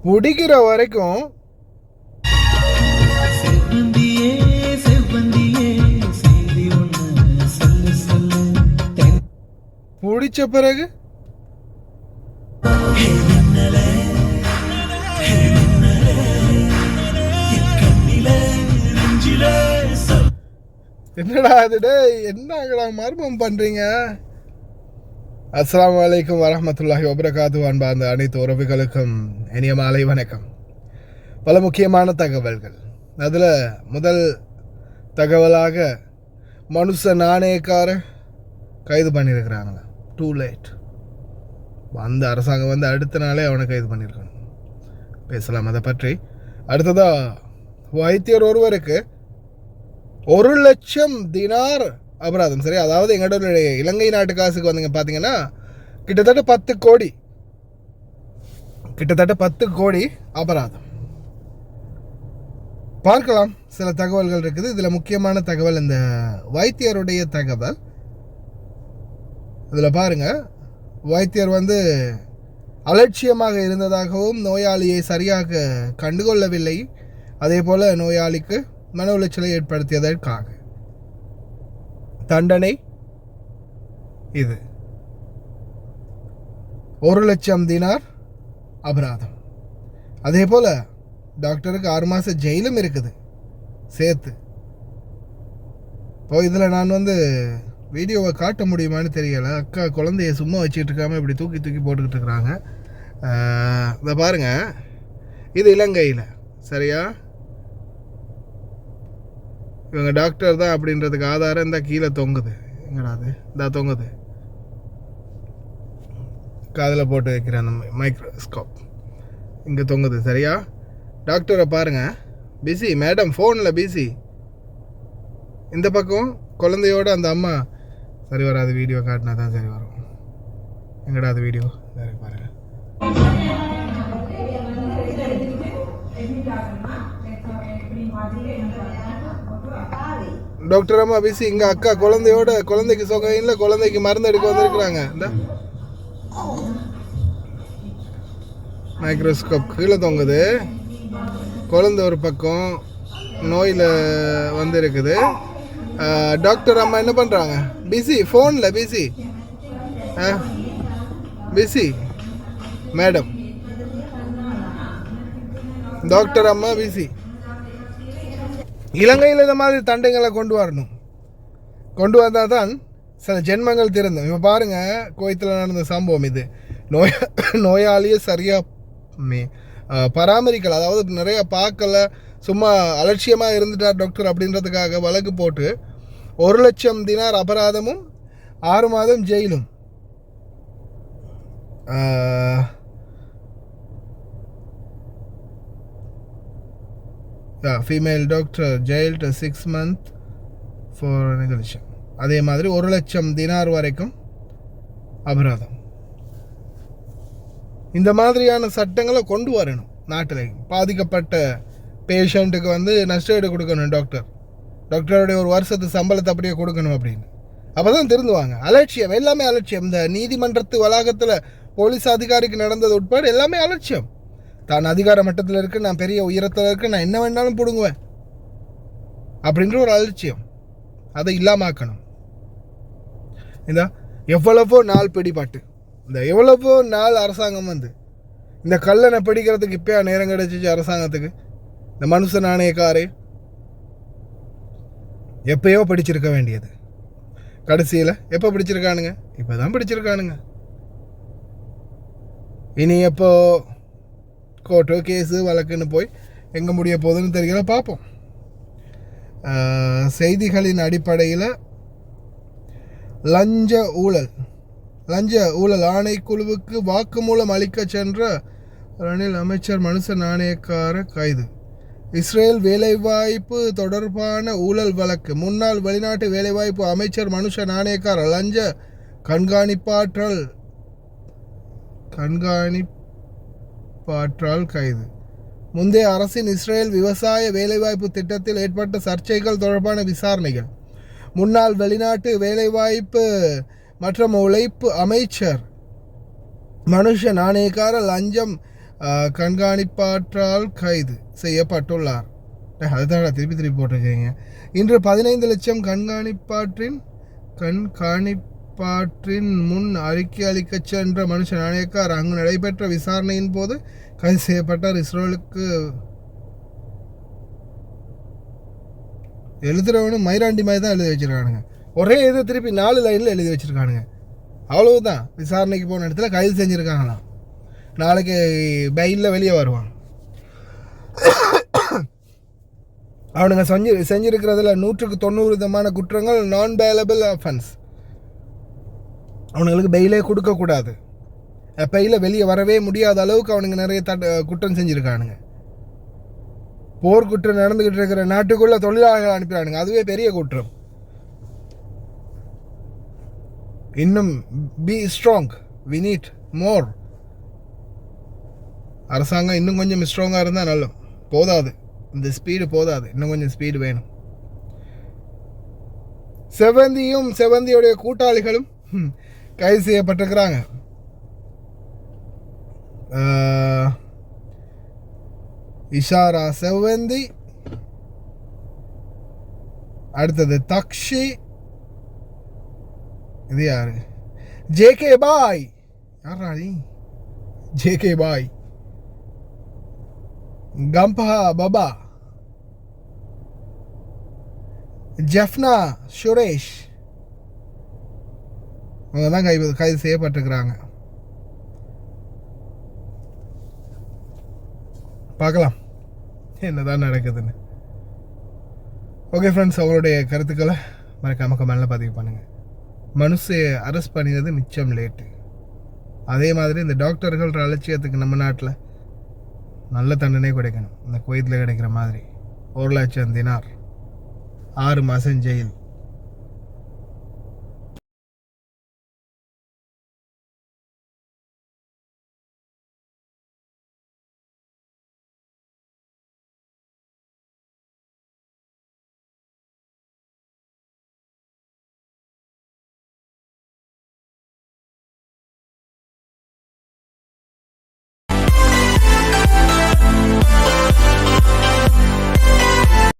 குடிக்கிற வரைக்கும் குடிச்ச பிறகு என்னடா அது என்னங்கடா மர்மம் பண்றீங்க? அஸ்ஸலாமு அலைக்கும் வரஹ்மத்துல்லாஹி வபரகாத்துஹு. அன்பார்ந்த அனைத்து உறவுகளுக்கும் இனிய மாலை வணக்கம். பல முக்கியமான தகவல்கள். அதில் முதல் தகவலாக மனுஷ நாணயக்கார கைது பண்ணியிருக்கிறாங்களா? Too late. அந்த அரசாங்கம் வந்து அடுத்த நாளே அவனை கைது பண்ணியிருக்கணும். பேசலாம் அதை பற்றி. அடுத்ததாக வைத்தியர் ஒருவருக்கு 1,00,000 தினார் அபராதம். சரி, அதாவது எங்களோட இலங்கை நாட்டு காசுக்கு வந்துங்க பார்த்தீங்கன்னா கிட்டத்தட்ட 10 கோடி அபராதம். பார்க்கலாம், சில தகவல்கள் இருக்குது. இதில் முக்கியமான தகவல் இந்த வைத்தியருடைய தகவல். இதில் பாருங்க, வைத்தியர் வந்து அலட்சியமாக இருந்ததாகவும் நோயாளியை சரியாக கண்டுகொள்ளவில்லை, அதே போல் நோயாளிக்கு மன உளைச்சலை ஏற்படுத்தியதற்காக தண்டனை இது 1,00,000 தினார் அபராதம். அதே போல் டாக்டருக்கு 6 மாத ஜெயிலும் இருக்குது சேர்த்து. இப்போ இதில் நான் வந்து வீடியோவை காட்ட முடியுமான்னு தெரியலை. அக்கா குழந்தைய சும்மா வச்சுக்கிட்டு இருக்காமல் இப்படி தூக்கி போட்டுக்கிட்டு இருக்கிறாங்க. இதை பாருங்கள், இது இலங்கையில். சரியா? இவங்க டாக்டர் தான் அப்படின்றதுக்கு ஆதாரம் இந்த கீழே தொங்குது. எங்கடா அது? இந்த தொங்குது, காதில் போட்டு வைக்கிற அந்த மைக்ரோஸ்கோப் இங்கே தொங்குது. சரியா? டாக்டரை பாருங்கள், பிஸி மேடம், ஃபோனில் பிஸி. இந்த பக்கம் குழந்தையோட அந்த அம்மா. சரி வராது, வீடியோ காட்டினா தான் சரி வரும். எங்கடா அது வீடியோ? சரி பாருங்கள். டாக்டர் அம்மா பிஸி. இங்கே அக்கா குழந்தையோட, குழந்தைக்கு சுகம் இல்லை, குழந்தைக்கு மருந்து எடுக்க வந்திருக்கிறாங்க. இந்த மைக்ரோஸ்கோப் கீழே தொங்குது. குழந்தை ஒரு பக்கம் நோயில் வந்து இருக்குது. டாக்டர் அம்மா என்ன பண்ணுறாங்க? பிஸி, ஃபோனில் பிஸி. பிஸி மேடம், டாக்டர் அம்மா பிஸி. இலங்கையில் இந்த மாதிரி தண்டைங்களை கொண்டு வரணும். கொண்டு வந்தால் தான் சில ஜென்மங்கள் திருந்தும். இப்போ பாருங்கள், கோயத்தில் நடந்த சம்பவம் இது. நோயாளியை சரியாக பராமரிக்கலை, அதாவது நிறைய பார்க்கலை, சும்மா அலட்சியமாக இருந்துட்டார் டாக்டர் அப்படின்றதுக்காக வழக்கு போட்டு 1,00,000 தினார் அபராதமும் 6 மாதம் ஜெயிலும். Female doctor jailed 6 months for negligence. அதே மாதிரி 1,00,000 தினார் வரைக்கும் அபராதம். இந்த மாதிரியான சட்டங்களை கொண்டு வரணும் நாட்டில். பாதிக்கப்பட்ட பேஷண்ட்டுக்கு வந்து நஷ்டஈடு கொடுக்கணும் டாக்டருடைய ஒரு வருஷத்து சம்பளத்தை அப்படியே கொடுக்கணும் அப்படின்னு. அப்போ தான் திருந்துவாங்க. அலட்சியம், எல்லாமே அலட்சியம். இந்த நீதிமன்றத்து வளாகத்தில் போலீஸ் அதிகாரிக்கு நடந்தது உட்பட எல்லாமே அலட்சியம். தான் அதிகார மட்டத்தில் இருக்கு, நான் பெரிய உயரத்தில் இருக்கு, நான் என்ன வேணாலும் பிடுங்குவேன் அப்படின்ற ஒரு அலட்சியம். அதை இல்லாமாக்கணும். இந்த எவ்வளவோ நாள் பிடிபாட்டு, இந்த எவ்வளவோ நாள் அரசாங்கம் வந்து இந்த கல்லனை பிடிக்கிறதுக்கு இப்போயா நேரம் கிடைச்சிச்சு அரசாங்கத்துக்கு? இந்த மனுஷ நாணயக்காரே எப்பயோ பிடிச்சிருக்க வேண்டியது. கடைசியில் எப்போ பிடிச்சிருக்கானுங்க? இப்போ தான் பிடிச்சிருக்கானுங்க. இனி எப்போ கோர்ட்டு கேஸு வழக்குன்னு போய் எங்கே முடிய போகுதுன்னு தெரியல, பார்ப்போம். செய்திகளின் அடிப்படையில் லஞ்ச ஊழல் ஆணைக்குழுவுக்கு வாக்குமூலம் அளிக்க சென்ற ரணில் அமைச்சர் மனுஷ நாணயக்கார கைது. இஸ்ரேல் வேலைவாய்ப்பு தொடர்பான ஊழல் வழக்கு. முன்னாள் வெளிநாட்டு வேலைவாய்ப்பு அமைச்சர் மனுஷ நாணயக்கார லஞ்ச கண்காணிப்பாற்றால் கைது. முந்தைய அரசின் இஸ்ரேல் விவசாய வேலைவாய்ப்பு திட்டத்தில் ஏற்பட்ட சர்ச்சைகள் தொடர்பான விசாரணைகள். முன்னாள் வெளிநாட்டு வேலைவாய்ப்பு மற்றும் உழைப்பு அமைச்சர் மனுஷ நாணயக்கார லஞ்சம் கண்காணிப்பாற்றால் கைது செய்யப்பட்டுள்ளார். அதுதான் திருப்பி போட்டிருக்கீங்க. இன்று 15 லட்சம் கண்காணிப்பாற்றின் முன் அறிக்கை அளிக்க சென்ற மனுஷன் நாணயக்கார் அங்கு நடைபெற்ற விசாரணையின் போது கைது செய்யப்பட்டார். இஸ்ரேலுக்கு எழுதுறவனும் மைராண்டி மாதிரி தான் எழுதி வச்சிருக்கானுங்க. ஒரே இது திருப்பி 4 லைனில் எழுதி வச்சிருக்கானுங்க. அவ்வளவுதான். விசாரணைக்கு போன இடத்துல கைது செஞ்சுருக்காங்களாம். நாளைக்கு பெயிலில் வெளியே வருவான். அவனுங்க செஞ்சிருக்கிறதுல 190 விதமான குற்றங்கள் நான் பெயிலபிள் அஃபென்ஸ். அவனுங்களுக்கு பெயிலே கொடுக்கக்கூடாது. பெயில வெளியே வரவே முடியாத அளவுக்கு அவனுங்க நிறைய குற்றம் செஞ்சுருக்கானுங்க. போர்க்குற்றம் நடந்துக்கிட்டு இருக்கிற நாட்டுக்குள்ள தொழிலாளர்கள் அனுப்பினானுங்க. அதுவே பெரிய குற்றம். இன்னும் be strong, we need more. அரசாங்கம் இன்னும் கொஞ்சம் ஸ்ட்ராங்காக இருந்தால் நல்ல. போதாது, இந்த ஸ்பீடு போதாது, இன்னும் கொஞ்சம் ஸ்பீடு வேணும். செவந்தியும் செவந்தியுடைய கூட்டாளிகளும் கைது செய்யப்பட்டிருக்கிறாங்க. இஷாரா செவந்தி, அடுத்தது தக்ஷி, இது யாரு? ஜேகே பாய். யாரா நீ? ஜேகே பாய், கம்பா பாபா, ஜெஃப்னா சுரேஷ், அவங்க தான் கைது செய்யப்பட்டிருக்கிறாங்க. பார்க்கலாம் என்னதான் நடக்குதுன்னு. ஓகே ஃப்ரெண்ட்ஸ், அவங்களுடைய கருத்துக்களை மறக்காம கமெண்ட்ல பதிவு பண்ணுங்கள். மனுஷை அரெஸ்ட் பண்ணினது மிச்சம் லேட்டு. அதே மாதிரி இந்த டாக்டர்கள் அலட்சியத்துக்கு நம்ம நாட்டில் நல்ல தண்டனை கிடைக்கணும். இந்த குவைத்தில் கிடைக்கிற மாதிரி 1 லட்சம் தினார், 6 மாதம் ஜெயில்.